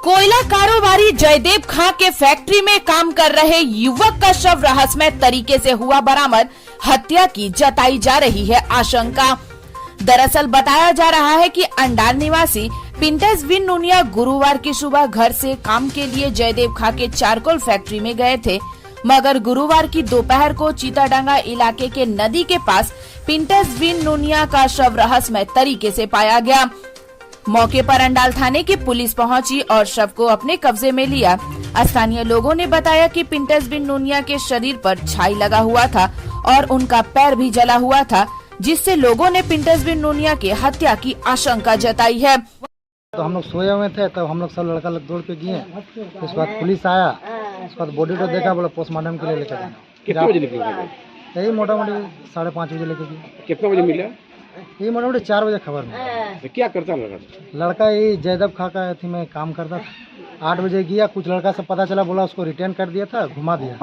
कोयला कारोबारी जयदेव खां के फैक्ट्री में काम कर रहे युवक का शव रहस्यमय तरीके से हुआ बरामद। हत्या की जताई जा रही है आशंका। दरअसल बताया जा रहा है कि अंडार निवासी पिंटस बिन नूनिया गुरुवार की सुबह घर से काम के लिए जयदेव खां के चारकोल फैक्ट्री में गए थे, मगर गुरुवार की दोपहर को चीताडांगा इलाके के नदी के पास पिंटस बिन नूनिया का शव रहस्यमय तरीके से पाया गया। मौके पर अंडाल थाने की पुलिस पहुंची और शव को अपने कब्जे में लिया। स्थानीय लोगों ने बताया कि पिंटस बिन नूनिया के शरीर पर छाई लगा हुआ था और उनका पैर भी जला हुआ था, जिससे लोगों ने पिंटस बिन नूनिया की हत्या की आशंका जताई है। तो हम लोग सोए हुए थे, तब हम लोग सब लड़का लोग दौड़ के गए। उसके बाद पुलिस आया, उसके बाद बॉडी को देखा, बोला पोस्टमार्टम के लिए लेकर जाना। कितने बजे निकले? यही मोटा मोटी 5:30 बजे लेके गए। कितने बजे मिला? ये मोटा मोटी 4 बजे खबर में। तो क्या करता लड़का? लड़का यही जयदेव खां का अथी में काम करता था। 8 बजे गया, कुछ लड़का से पता चला, बोला उसको रिटर्न कर दिया था, घुमा दिया।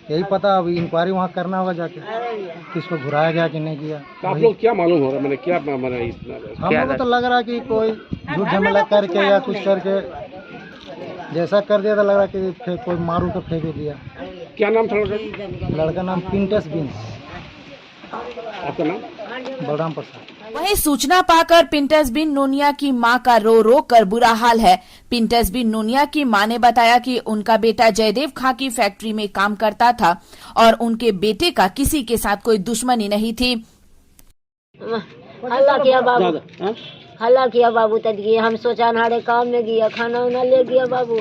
यही पता, अभी इंक्वायरी वहाँ करना होगा जाके, किसको घुराया गया कि नहीं किया। तो आप लोग क्या मालूम हो रहा है, मैंने क्या माना हम लोग तो लग रहा है कि कोई झूठ झमेला करके या कुछ करके जैसा कर दिया था, लग रहा है कि कोई मारू तो फेंक दिया। क्या नाम था लड़का? लड़का नाम पिंटस बिन। आपका नाम? बलराम प्रसाद। वहीं सूचना पाकर पिंटस बिन नूनिया की मां का रो रो कर बुरा हाल है। पिंटस बिन नूनिया की मां ने बताया कि उनका बेटा जयदेव खां की फैक्ट्री में काम करता था और उनके बेटे का किसी के साथ कोई दुश्मनी नहीं थी। हल्ला किया बाबू, हल्ला किया बाबू, तब गए हम सोचा नाड़े काम में गया, खाना उना ले गया बाबू,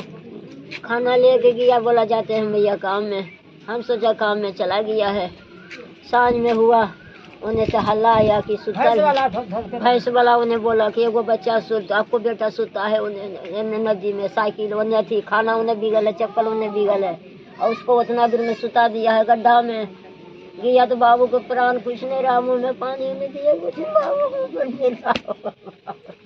खाना लेके गया, बोला जाते हैं भैया काम में। हम सोचा काम में चला गया है। सांझ में हुआ, उन्हें से हल्ला आया कि भैंस वाला उन्हें बोला कि एगो बच्चा आपको बेटा सुता है उन्हें नदी में, साइकिल उन्हें थी, खाना उन्हें बिगल है, चप्पल उन्हें बिगल है, और उसको उतना दूर में सुता दिया है गड्ढा में। गया तो बाबू को प्राण कुछ नहीं रहा, मुँह में पानी में दिए कुछ, बाबू को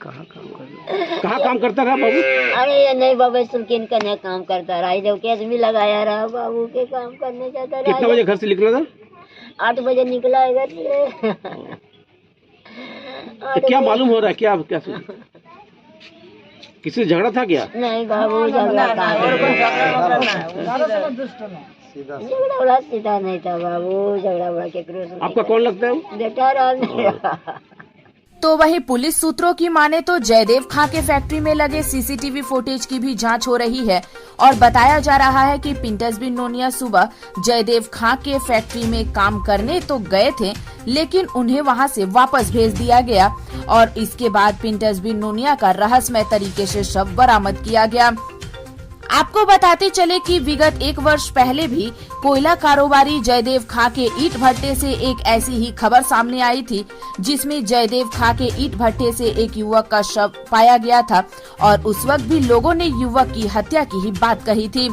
कहाँ काम करता रहा बाबू? अरे ये नहीं बाबू, सुल्किन कन्या काम करता रहा, जब केस भी लगाया रहा, बाबू के काम करने जाता रहा। कितने बजे घर से निकला था? 8 बजे निकला है घर से। तो क्या मालूम हो रहा है, क्या क्या किसी से झगड़ा था क्या? नहीं बाबू, झगड़ा सीधा नहीं था बाबू, झगड़ा बड़ा के। आपका कौन लगता है? बेटा रहा। तो वहीं पुलिस सूत्रों की माने तो जयदेव खां के फैक्ट्री में लगे सीसीटीवी फुटेज की भी जांच हो रही है और बताया जा रहा है कि पिंटस बिन नूनिया सुबह जयदेव खां के फैक्ट्री में काम करने तो गए थे, लेकिन उन्हें वहां से वापस भेज दिया गया और इसके बाद पिंटस बिन नूनिया का रहस्यमय तरीके से शव बरामद किया गया। आपको बताते चले कि विगत 1 वर्ष पहले भी कोयला कारोबारी जयदेव खां के ईंट भट्टे से एक ऐसी ही खबर सामने आई थी, जिसमें जयदेव खां के ईंट भट्टे से एक युवक का शव पाया गया था और उस वक्त भी लोगों ने युवक की हत्या की ही बात कही थी।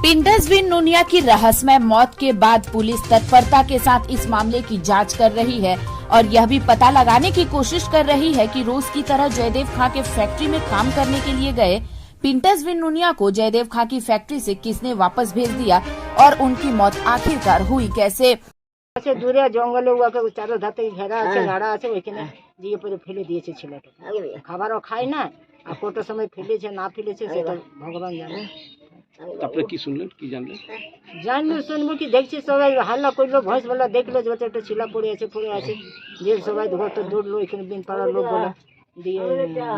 पिंटस बिन नूनिया की रहस्यमय मौत के बाद पुलिस तत्परता के साथ इस मामले की जांच कर रही है और यह भी पता लगाने की कोशिश कर रही है कि रोज की तरह जयदेव खां के फैक्ट्री में काम करने के लिए गए पिंटस बिन नूनिया को जयदेव खां की फैक्ट्री से किसने वापस भेज दिया और उनकी मौत आखिरकार हुई कैसे। দূরে জঙ্গলে উয়াকে চারো ধাতে ঘেরা আছে, ঝাড়া আছে, ওইখানে দিয়ে পরে ফেলে দিয়েছে ছেলেটা। খাবারও খায় না, আর কত সময় ফেলেছে না ফেলেছে সেটা ভগবান জানে। আপনি কি শুনলেন, কি জানলেন? জানলো শুনবো কি, দেখছি সবাই হাল্লা করলো, ভয়েসওয়ালা দেখলো যে একটা ছিলা পড়ে আছে, যে সবাই ঘর তো দৌড়লো, এখানে বিন পাড়ার লোকগুলো দিয়ে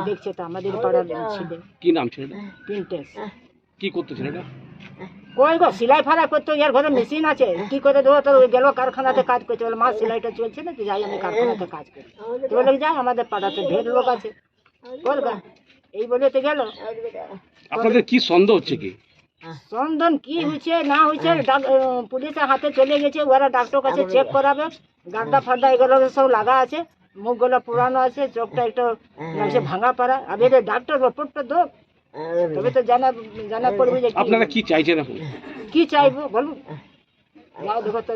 দেখছে তো আমাদের পাড়ার ছিল। কি নাম ছেলেটা? পিন্টেস। কি করতে ছেলেটা? কই গো, সেলাই ফাড়া করতো, এর ঘরে মেশিন আছে, কি করে দেবো, তো গেল কারখানাতে কাজ করতে, বলে মা সেলাইটা চলছে না, তো যাই আমি কারখানাতে কাজ করি। তো বলে যাই, আমাদের পাড়াতে ঢের লোক আছে, বল গা, এই বলে তো গেল। আপনাদের কি সন্দেহ হচ্ছে? কি সন্ধান কি হয়েছে না হয়েছে, পুলিশের হাতে চলে গেছে, ওরা ডাক্তার কাছে চেক করাবে, গাড্ডা ফাড্ডা এগুলো সব লাগা আছে, মুখগুলো পুরানো আছে, চোখটা একটু লাগছে ভাঙা পাড়া। আবে ডাক্তার রিপোর্টটা দো, তবে তো জানা পড়বে যে আপনারা কি চাইছেন এখন? কি চাইবো বলুন, যাও দেখো তো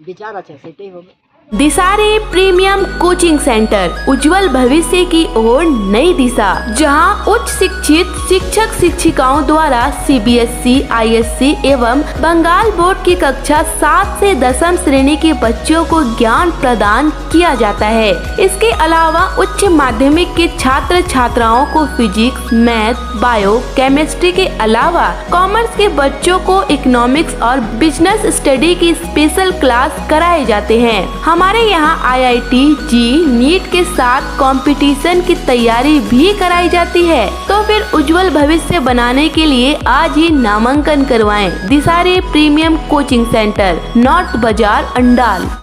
বিচার আছে সেটাই হবে। दिसारे प्रीमियम कोचिंग सेंटर, उज्जवल भविष्य की ओर नई दिशा, जहां उच्च शिक्षित शिक्षक शिक्षिकाओं द्वारा CBSE, ISC एवं बंगाल बोर्ड की कक्षा 7 से 10वीं श्रेणी के बच्चों को ज्ञान प्रदान किया जाता है। इसके अलावा उच्च माध्यमिक के छात्र छात्राओं को फिजिक्स, मैथ, बायो, केमिस्ट्री के अलावा कॉमर्स के बच्चों को इकोनॉमिक्स और बिजनेस स्टडी की स्पेशल क्लास कराए जाते हैं। हमारे यहाँ IIT, JEE, नीट के साथ कंपटीशन की तैयारी भी कराई जाती है। तो फिर उज्जवल भविष्य बनाने के लिए आज ही नामांकन करवाएं। दिसारे प्रीमियम कोचिंग सेंटर, नॉर्थ बाजार, अंडाल।